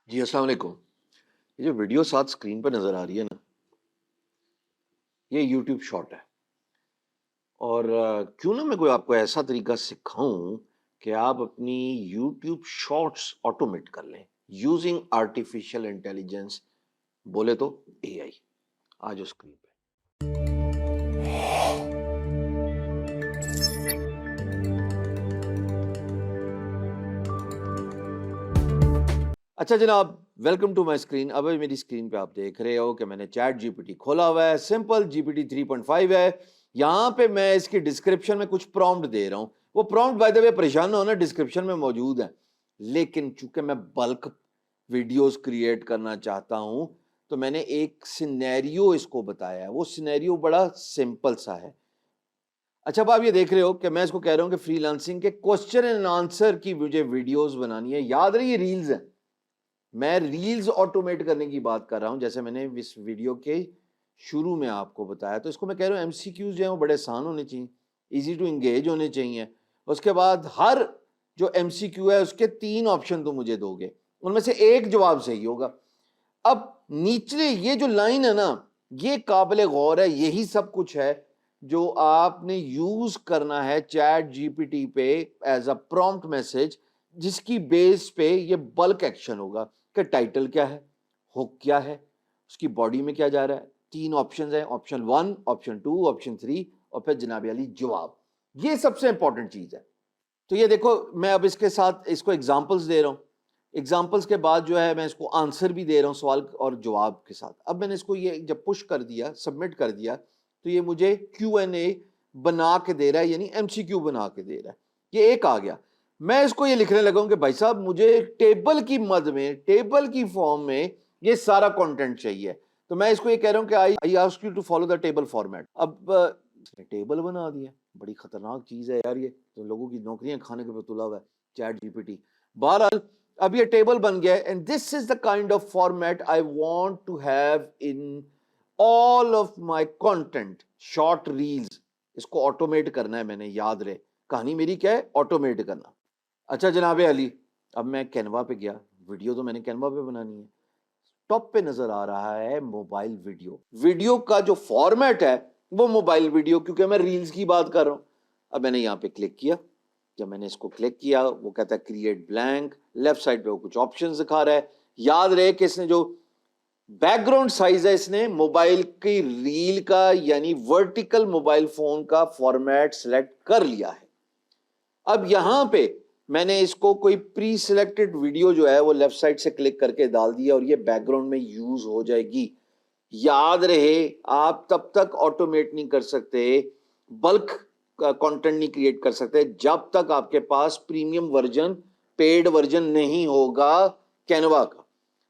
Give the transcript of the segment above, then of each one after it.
जी अस्सलाम वालेकुम। ये जो वीडियो साथ स्क्रीन पर नज़र आ रही है ना, ये यूट्यूब शॉर्ट है। और क्यों ना मैं कोई आपको ऐसा तरीका सिखाऊं कि आप अपनी यूट्यूब शॉर्ट्स ऑटोमेट कर लें यूजिंग आर्टिफिशियल इंटेलिजेंस, बोले तो एआई। आ जाओ स्क्रीन पे। अच्छा जनाब, वेलकम टू माय स्क्रीन। अब मेरी स्क्रीन पे आप देख रहे हो कि मैंने चैट जीपीटी खोला हुआ है। सिंपल जीपीटी 3.5 है। यहाँ पे मैं इसकी डिस्क्रिप्शन में कुछ प्रॉम्प्ट दे रहा हूँ। वो प्रॉम्प्ट बाय द वे परेशान हो ना, डिस्क्रिप्शन में मौजूद है। लेकिन चूंकि मैं बल्क वीडियोस क्रिएट करना चाहता हूँ, तो मैंने एक सिनेरियो इसको बताया है। वो सिनेरियो बड़ा सिंपल सा है। अच्छा, अब आप ये देख रहे हो कि मैं इसको कह रहा हूँ कि फ्रीलांसिंग के क्वेश्चन एंड आंसर की मुझे वीडियोस बनानी है। याद रही, ये रील्स है। मैं रील्स ऑटोमेट करने की बात कर रहा हूं, जैसे मैंने इस वीडियो के शुरू में आपको बताया। तो इसको मैं कह रहा हूं एमसीक्यूज जो है वो बड़े आसान होने चाहिए, इजी टू इंगेज होने चाहिए। उसके बाद हर जो एमसीक्यू है उसके 3 ऑप्शन तो मुझे दोगे, उनमें से एक जवाब सही होगा। अब नीचे ये जो लाइन है ना, ये काबिल गौर है। यही सब कुछ है जो आपने यूज करना है चैट जीपीटी पे एज अ प्रॉम्प्ट मैसेज, जिसकी बेस पे ये बल्क एक्शन होगा कि टाइटल क्या है, हुक क्या है, उसकी बॉडी में क्या जा रहा है। 3 ऑप्शंस हैं, ऑप्शन 1, ऑप्शन 2, ऑप्शन 3, और फिर जनाब अली जवाब। ये सबसे इंपॉर्टेंट चीज है। तो ये देखो, मैं अब इसके साथ इसको एग्जांपल्स दे रहा हूँ। एग्जांपल्स के बाद जो है मैं इसको आंसर भी दे रहा हूँ सवाल और जवाब के साथ। अब मैंने इसको ये जब पुश कर दिया, सबमिट कर दिया, तो ये मुझे Q&A बना के दे रहा है, यानी MCQ बना के दे रहा है। ये एक आ गया। मैं इसको ये लिखने लगा हूं कि भाई साहब मुझे टेबल की मद में, टेबल की फॉर्म में ये सारा कंटेंट चाहिए। तो मैं इसको ये कह रहा हूं कि I ask you to follow the table format. अब टेबल बना दिया। बड़ी खतरनाक चीज है यार, ये तो लोगों की नौकरियां खाने के पे तुला हुआ है चैट जीपीटी। बहरहाल अब ये टेबल बन गया and this is the kind of format I want to have in all of my content, short reels. इसको ऑटोमेट करना है मैंने, याद रहे कहानी मेरी क्या है, ऑटोमेट करना। अच्छा जनाब अली, अब मैं कैनवा पे गया। वीडियो तो मैंने कैनवा पे बनानी है। टॉप पे नजर आ रहा है मोबाइल वीडियो। वीडियो का जो फॉर्मेट है वो मोबाइल वीडियो, क्योंकि मैं रील्स की बात कर रहा हूं। अब मैंने यहां पे क्लिक किया। जब मैंने इसको क्लिक किया, वो कहता है क्रिएट ब्लैंक। लेफ्ट साइड पे वो कुछ ऑप्शंस दिखा रहा है। याद रहे कि इसने जो बैकग्राउंड साइज है, इसने मोबाइल की रील का यानी वर्टिकल मोबाइल फोन का फॉर्मेट सिलेक्ट कर लिया है। अब यहां पे मैंने इसको कोई प्री सिलेक्टेड वीडियो जो है वो लेफ्ट साइड से क्लिक करके डाल दिया और ये बैकग्राउंड में यूज हो जाएगी। याद रहे, आप तब तक ऑटोमेट नहीं कर सकते, बल्क कंटेंट नहीं क्रिएट कर सकते, जब तक आपके पास प्रीमियम वर्जन, पेड वर्जन नहीं होगा कैनवा का।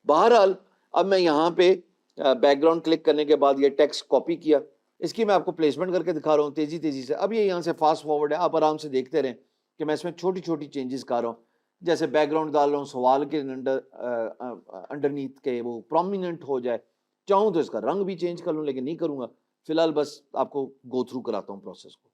बहरहाल अब मैं यहाँ पे बैकग्राउंड क्लिक करने के बाद ये टेक्स्ट कॉपी किया। इसकी मैं आपको प्लेसमेंट करके दिखा रहा हूँ तेजी तेजी से। अब ये यहाँ से फास्ट फॉरवर्ड है, आप आराम से देखते रहें कि मैं इसमें छोटी छोटी चेंजेस कर रहा हूँ। जैसे बैकग्राउंड डाल रहा हूँ सवाल के अंडरनीथ के वो प्रोमिनेंट हो जाए। चाहूँ तो इसका रंग भी चेंज कर लूँ, लेकिन नहीं करूंगा। फिलहाल बस आपको गो थ्रू कराता हूँ प्रोसेस को।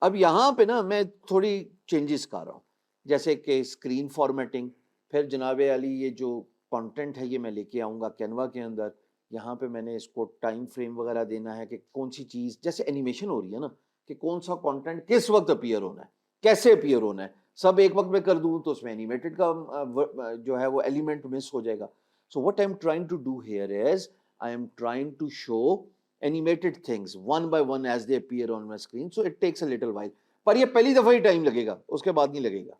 अब यहाँ पे ना मैं थोड़ी चेंजेस कर रहा हूँ, जैसे कि स्क्रीन फॉर्मेटिंग। फिर जनाब अली ये जो कंटेंट है ये मैं लेके आऊँगा कैनवा के अंदर। यहाँ पे मैंने इसको टाइम फ्रेम वगैरह देना है कि कौन सी चीज़, जैसे एनिमेशन हो रही है ना, कि कौन सा कंटेंट किस वक्त अपीयर होना है, कैसे अपीयर होना है। सब एक वक्त में कर दूँ तो उसमें एनिमेटेड का जो है वो एलिमेंट मिस हो जाएगा। So what I am trying to do here is I am trying to show animated things one by one as they appear on my screen, so it takes a little while। पर ये पहली दफा ही time लगेगा, उसके बाद नहीं लगेगा।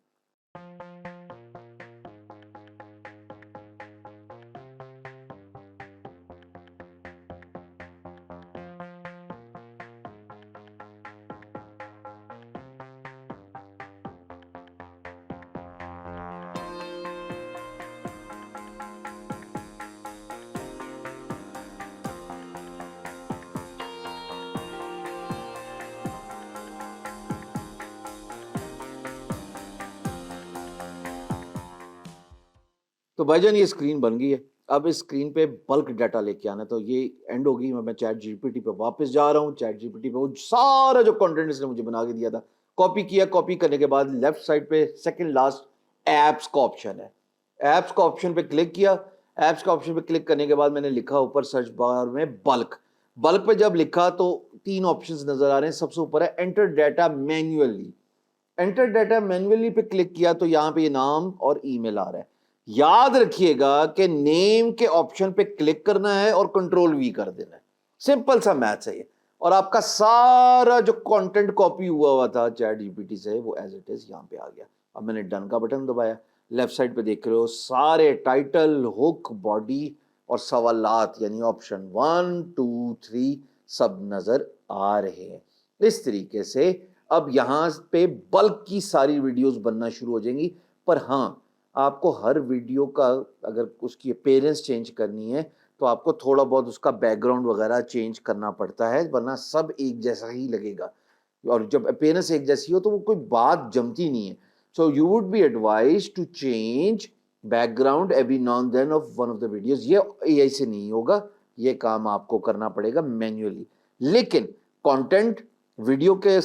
तो भाईजान ये स्क्रीन बन गई है। अब इस स्क्रीन पे बल्क डाटा लेके आना, तो ये एंड होगी। मैं चैट जीपीटी पे वापस जा रहा हूँ। चैट जीपीटी पे वो सारा जो कंटेंट इसने मुझे बना के दिया था कॉपी किया। कॉपी करने के बाद लेफ्ट साइड पे सेकंड लास्ट ऐप्स का ऑप्शन है। ایپس کا آپشن پہ کلک کیا, ایپس کا آپشن پہ کلک کرنے کے بعد میں نے لکھا اوپر سرچ بار میں بلک. بلک پہ جب لکھا تو 3 آپشنز نظر آ رہے ہیں. سب سے اوپر ہے enter data manually. Enter data manually پہ کلک کیا تو یہاں پہ یہ نام اور ای میل آ رہا ہے. یاد رکھیے گا کہ نیم کے آپشن پہ کلک کرنا ہے اور کنٹرول وی کر دینا ہے. سمپل سا میتھس ہے یہ, اور آپ کا سارا جو کانٹینٹ کاپی ہوا تھا چیٹ جی پی ٹی سے وہ ایز اٹ از یہاں پہ آ گیا. اب میں نے ڈن کا بٹن دبایا, لیفٹ سائڈ پہ دیکھ رہے ہو سارے ٹائٹل, ہک, باڈی اور سوالات یعنی آپشن 1 2 3 سب نظر آ رہے ہیں. اس طریقے سے اب یہاں پہ بلک کی ساری ویڈیوز بننا شروع ہو جائیں گی. پر ہاں, آپ کو ہر ویڈیو کا اگر اس کی اپیرنس چینج کرنی ہے تو آپ کو تھوڑا بہت اس کا بیک گراؤنڈ وغیرہ چینج کرنا پڑتا ہے, ورنہ سب ایک جیسا ہی لگے گا. اور جب اپیرنس ایک جیسی ہو تو وہ کوئی بات جمتی نہیں ہے. So you would be advised to change background every now and then of one of the videos. یہ اے آئی سے نہیں ہوگا, یہ کام آپ کو کرنا پڑے گا مینولی. لیکن کانٹینٹ ویڈیو کے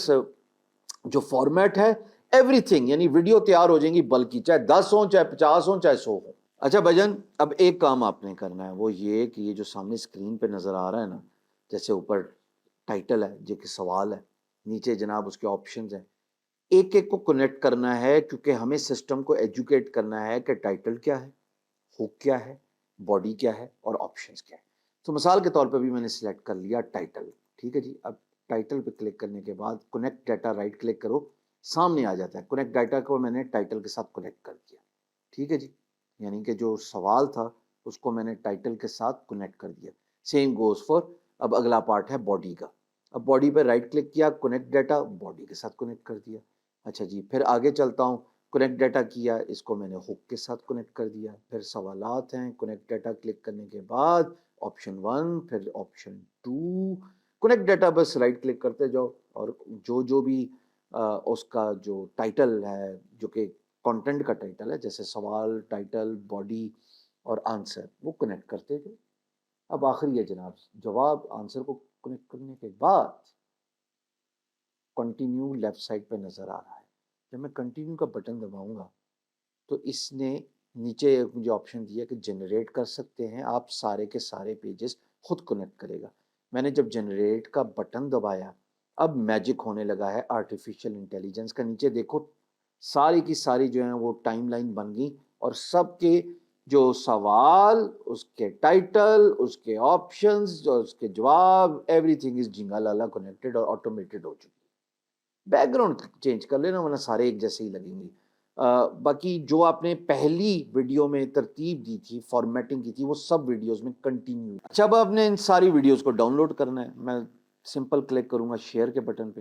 جو فارمیٹ ہے ایوری تھنگ, یعنی ویڈیو تیار ہو جائیں گی بلکہ چاہے 10 ہوں چاہے 50 ہوں چاہے 100 ہوں. اچھا بھجن, اب ایک کام آپ نے کرنا ہے, وہ یہ کہ یہ جو سامنے اسکرین پہ نظر آ رہا ہے نا, جیسے اوپر ٹائٹل ہے جو کہ سوال ہے, نیچے جناب اس کے آپشنز ہیں, ایک ایک کو کنیکٹ کرنا ہے کیونکہ ہمیں سسٹم کو ایجوکیٹ کرنا ہے کہ ٹائٹل کیا ہے, ہک کیا ہے, باڈی کیا ہے اور آپشنز کیا ہے. تو مثال کے طور پہ بھی میں نے سلیکٹ کر لیا ٹائٹل. ٹھیک ہے جی, اب ٹائٹل پہ کلک کرنے کے بعد کنیکٹ ڈیٹا رائٹ کلک کرو, سامنے آ جاتا ہے کنیکٹ ڈیٹا کو میں نے ٹائٹل کے ساتھ کنیکٹ کر دیا. ٹھیک ہے جی, یعنی کہ جو سوال تھا اس کو میں نے ٹائٹل کے ساتھ کنیکٹ کر دیا. سیم گوز فار اب اگلا پارٹ ہے باڈی کا. اب باڈی پہ رائٹ کلک کیا, کنیکٹ ڈیٹا, باڈی کے ساتھ کنیکٹ کر دیا. اچھا جی, پھر آگے چلتا ہوں, کنیکٹ ڈیٹا کیا, اس کو میں نے ہک کے ساتھ کنیکٹ کر دیا. پھر سوالات ہیں, کنیکٹ ڈیٹا کلک کرنے کے بعد آپشن 1 پھر option 2, connect data bus right click کرتے جاؤ اور جو بھی اس کا جو ٹائٹل ہے جو کہ کنٹینٹ کا ٹائٹل ہے, جیسے سوال, ٹائٹل, باڈی اور آنسر, وہ کنیکٹ کرتے جاؤ. اب آخری ہے جناب جواب. آنسر کو کنیکٹ کرنے کے بعد کنٹینیو لیفٹ سائڈ پہ نظر آ رہا ہے. جب میں کنٹینیو کا بٹن دباؤں گا تو اس نے نیچے مجھے آپشن دیا کہ جنریٹ کر سکتے ہیں آپ سارے کے سارے پیجز, خود کنیکٹ کرے گا. میں نے جب جنریٹ کا بٹن دبایا, اب میجک ہونے لگا ہے آرٹیفیشیل انٹیلیجنس کا. نیچے دیکھو ساری کی ساری جو ہیں وہ ٹائم لائن بن گئی, اور سب کے جو سوال, اس کے ٹائٹل, اس کے آپشنز اور اس کے جواب, ایوری تھنگ از جنگا لالا کنیکٹڈ اور آٹومیٹڈ ہو چکی. بیک گراؤنڈ چینج کر لینا ورنہ سارے ایک جیسے ہی لگیں گے. باقی جو آپ نے پہلی ویڈیو میں ترتیب دی تھی, فارمیٹنگ کی تھی, وہ سب ویڈیوز میں کنٹینیو. اچھا, اب آپ نے ان ساری ویڈیوز کو ڈاؤن لوڈ کرنا ہے. میں سمپل کلک کروں گا شیئر کے بٹن پہ.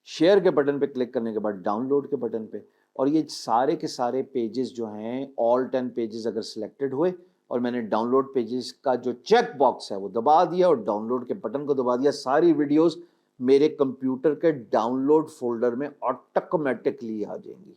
شیئر کے بٹن پہ کلک کرنے کے بعد ڈاؤن لوڈ کے بٹن پہ, اور یہ سارے کے سارے پیجز جو ہیں آل 10 پیجز اگر سلیکٹڈ ہوئے اور میں نے ڈاؤن لوڈ پیجز کا جو چیک باکس ہے وہ دبا دیا اور ڈاؤن لوڈ کے بٹن کو دبا دیا, ساری ویڈیوز میرے کمپیوٹر کے ڈاؤن لوڈ فولڈر میں آٹومیٹکلی آ جائیں گی.